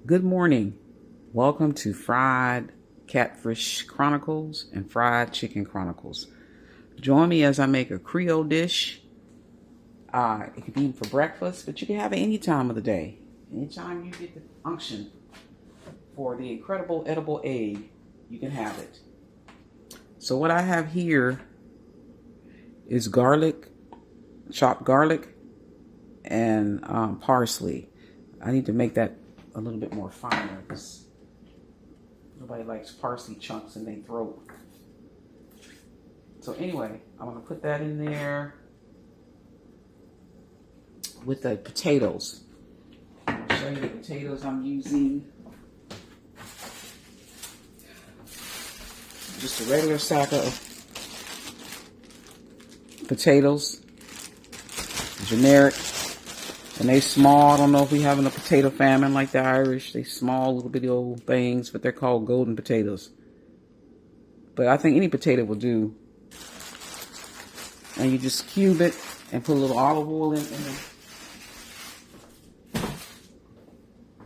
Good morning. Welcome to Fried Catfish Chronicles and Fried Chicken Chronicles. Join me as I make a Creole dish. It can be eaten for breakfast, but you can have it any time of the day. Anytime you get the unction for the incredible edible egg, you can have it. So what I have here is garlic, chopped garlic, and parsley. I need to make that a little bit more finer because nobody likes parsley chunks in their throat. So anyway, I'm going to put that in there with the potatoes. I'll show you the potatoes I'm using. Just a regular sack of potatoes, generic. And they small. I don't know if we having a potato famine like the Irish. They small, little bitty old things, but they're called golden potatoes. But I think any potato will do. And you just cube it and put a little olive oil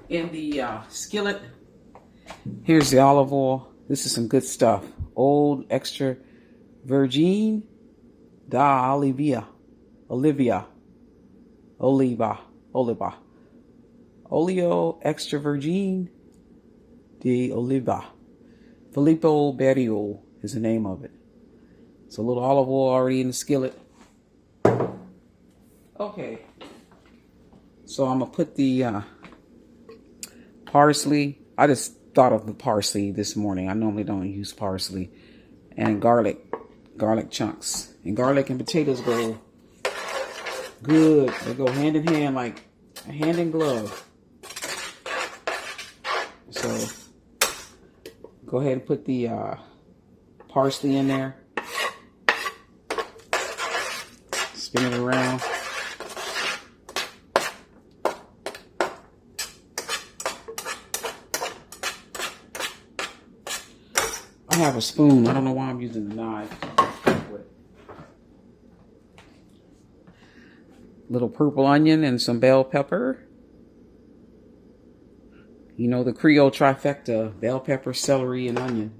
in the skillet. Here's the olive oil. This is some good stuff. Old extra virgin oliva. Olio extra virgin de oliva. Filippo Berrio is the name of it. So a little olive oil already in the skillet. Okay. So I'm going to put the parsley. I just thought of the parsley this morning. I normally don't use parsley. And garlic chunks. And garlic and potatoes go good. They go hand in hand like a hand in glove. So go ahead and put the parsley in there. Spin it around. I have a spoon. I don't know why I'm using the knife. Little purple onion and some bell pepper. You know, the Creole trifecta: bell pepper, celery, and onion.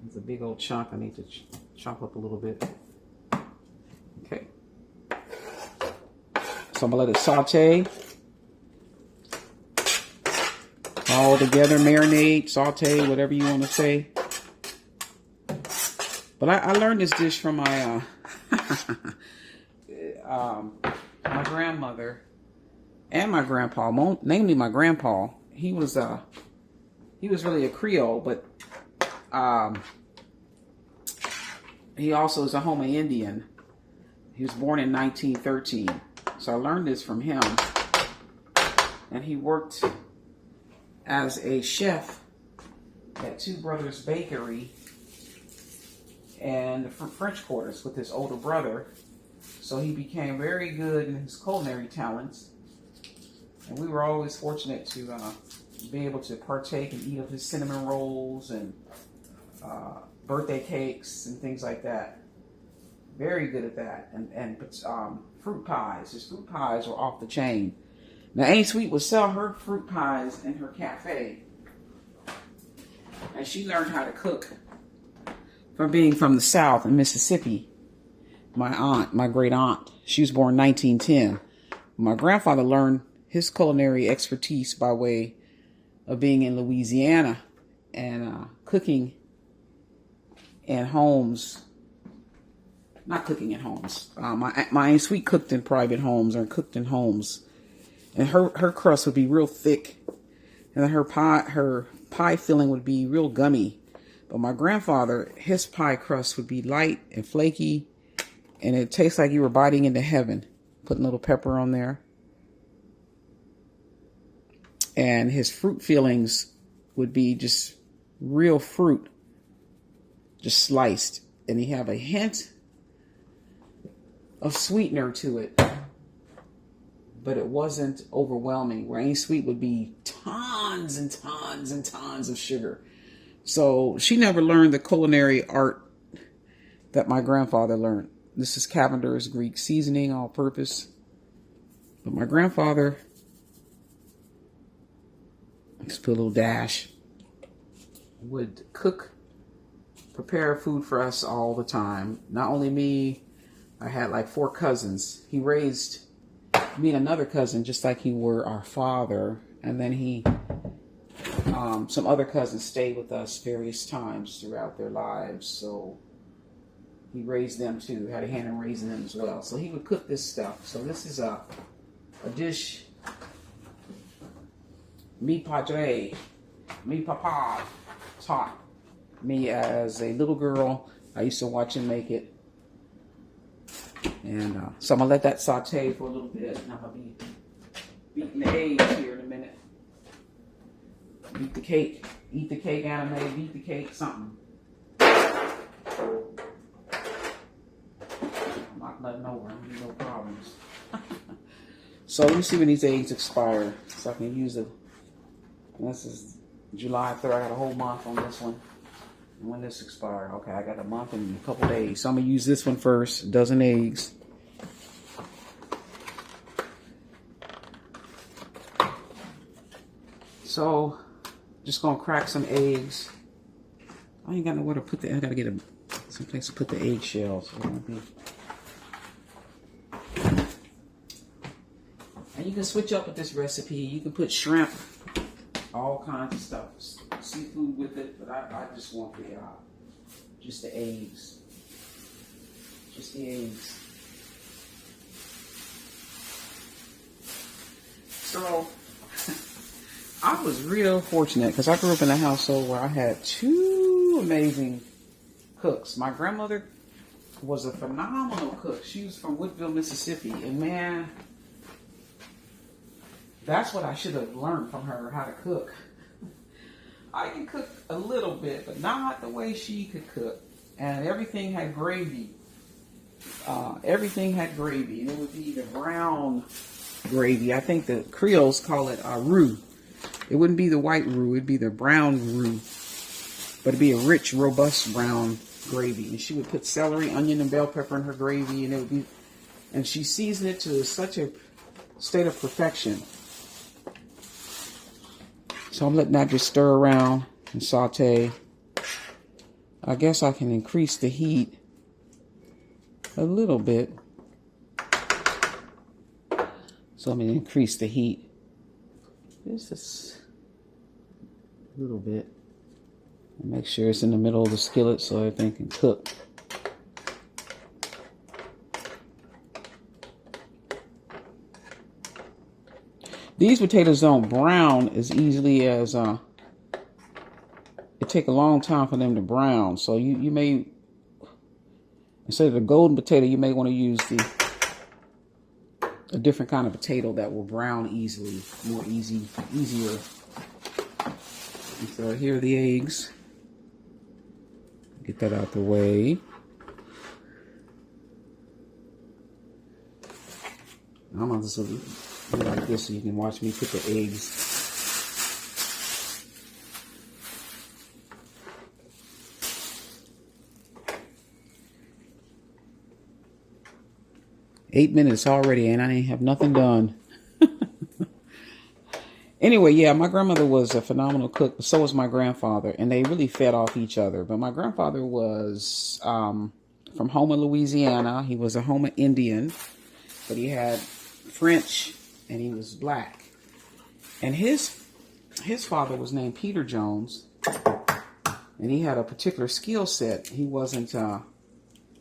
It's a big old chunk. I need to chop up a little bit. Okay. So I'm going to let it saute. All together, marinate, saute, whatever you want to say. But I learned this dish from my my grandmother and my grandpa, namely my grandpa. He was really a Creole, but he also is a Homo Indian. He was born in 1913, so I learned this from him. And he worked as a chef at Two Brothers Bakery and the French Quarters with his older brother. So he became very good in his culinary talents. And we were always fortunate to be able to partake and eat of his cinnamon rolls and birthday cakes and things like that. Very good at that. And fruit pies. His fruit pies were off the chain. Now, Aunt Sweet would sell her fruit pies in her cafe. And she learned how to cook from being from the South in Mississippi. My great aunt, she was born in 1910. My grandfather learned his culinary expertise by way of being in Louisiana and cooking in homes. Not cooking in homes. My Aunt Sweet cooked in private homes or cooked in homes. And her crust would be real thick. And then her pie filling would be real gummy. But my grandfather, his pie crust would be light and flaky. And it tastes like you were biting into heaven. Putting a little pepper on there. And his fruit fillings would be just real fruit. Just sliced. And he have a hint of sweetener to it. But it wasn't overwhelming. Where Aunt Sweet would be tons and tons and tons of sugar. So she never learned the culinary art that my grandfather learned. This is Cavender's Greek seasoning, all purpose. But my grandfather to a little dash. Would prepare food for us all the time. Not only me, I had like 4 cousins. He raised me and another cousin just like he were our father. And then some other cousins stayed with us various times throughout their lives. So he raised them too, had a hand in raising them as well. So he would cook this stuff. So this is a dish, mi papa taught me as a little girl. I used to watch him make it. And so I'm going to let that saute for a little bit. And I'm going to be beating the eggs here in a minute. Beat the cake. Eat the cake, anime. Beat the cake, something. I'm not letting over. I'm going to no problems. So let me see when these eggs expire. So I can use it. This is July 3rd. I got a whole month on this one. And when this expires, okay, I got a month and a couple days. So I'm going to use this one first. A dozen eggs. So, just going to crack some eggs. I ain't got nowhere to put I got to get some place to put the eggshells. And you can switch up with this recipe. You can put shrimp, all kinds of stuff, seafood with it, but I just want just the eggs. Just the eggs. So, I was real fortunate because I grew up in a household where I had 2 amazing cooks. My grandmother was a phenomenal cook. She was from Woodville, Mississippi, and man, that's what I should have learned from her, how to cook. I can cook a little bit, but not the way she could cook. And everything had gravy. Everything had gravy. And it would be the brown gravy. I think the Creoles call it roux. It wouldn't be the white roux. It'd be the brown roux. But it'd be a rich, robust brown gravy. And she would put celery, onion, and bell pepper in her gravy. And it would be, and she seasoned it to such a state of perfection. So I'm letting that just stir around and saute. I guess I can increase the heat a little bit. So I'm going to increase the heat. This is a little bit. And make sure it's in the middle of the skillet so everything can cook. These potatoes don't brown as easily as, it take a long time for them to brown. So you may, instead of the golden potato, you may want to use a different kind of potato that will brown easily, easier. And so here are the eggs. Get that out the way. I'm going to just do it like this so you can watch me put the eggs. Eight minutes already and I ain't have nothing done. Anyway, yeah, my grandmother was a phenomenal cook, but so was my grandfather, and they really fed off each other. But my grandfather was from Houma, Louisiana. He was a Houma Indian, but he had French, and he was black. And his father was named Peter Jones, and he had a particular skill set. He wasn't,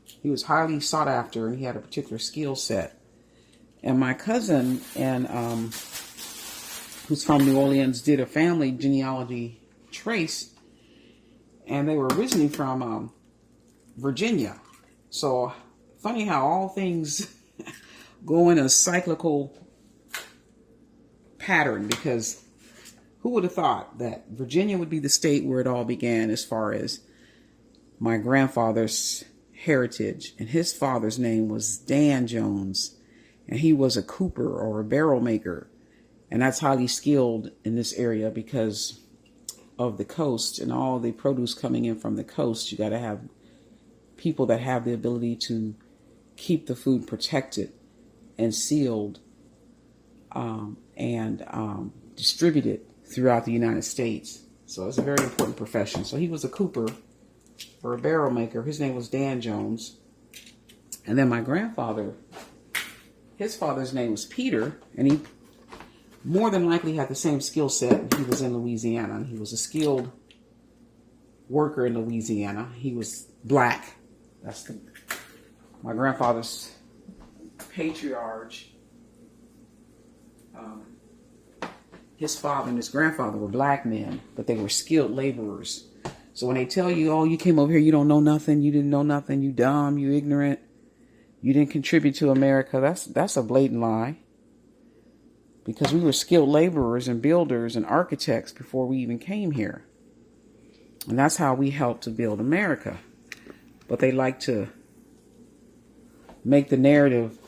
he was highly sought after, and he had a particular skill set. And my cousin, who's from New Orleans, did a family genealogy trace, and they were originally from Virginia. So funny how all things go in a cyclical pattern, because who would have thought that Virginia would be the state where it all began as far as my grandfather's heritage. And his father's name was Dan Jones, and he was a cooper or a barrel maker. And that's highly skilled in this area because of the coast and all the produce coming in from the coast. You got to have people that have the ability to keep the food protected and sealed and distributed throughout the United States. So it's a very important profession. So he was a cooper or a barrel maker. His name was Dan Jones. And then my grandfather, his father's name was Peter, and he more than likely had the same skill set. He was in Louisiana. He was a skilled worker in Louisiana. He was black. That's my grandfather's patriarch. His father and his grandfather were black men, but they were skilled laborers. So when they tell you, oh, you came over here, you don't know nothing, you didn't know nothing, you dumb, you ignorant, you didn't contribute to America, that's a blatant lie. Because we were skilled laborers and builders and architects before we even came here. And that's how we helped to build America. But they like to make the narrative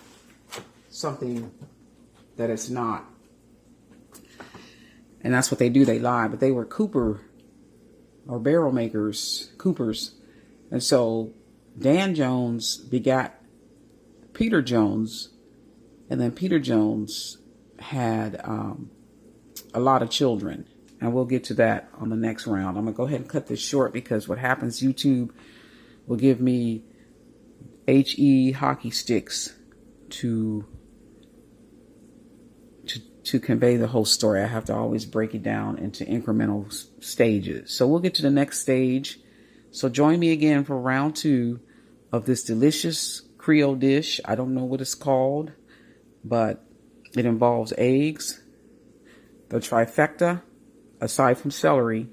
something that it's not. And that's what they do, they lie. But they were cooper or barrel makers, coopers. And so Dan Jones begat Peter Jones. And then Peter Jones had a lot of children. And we'll get to that on the next round. I'm going to go ahead and cut this short because what happens, YouTube will give me HE hockey sticks to convey the whole story. I have to always break it down into incremental stages. So we'll get to the next stage. So join me again for round 2 of this delicious Creole dish. I don't know what it's called, but it involves eggs, the trifecta, aside from celery,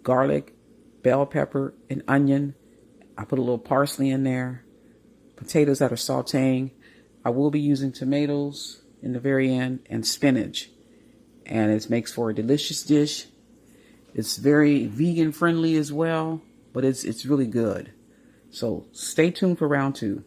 garlic, bell pepper, and onion. I put a little parsley in there, potatoes that are sauteing. I will be using tomatoes in the very end and spinach. And it makes for a delicious dish. It's very vegan friendly as well, but it's really good. So stay tuned for round 2.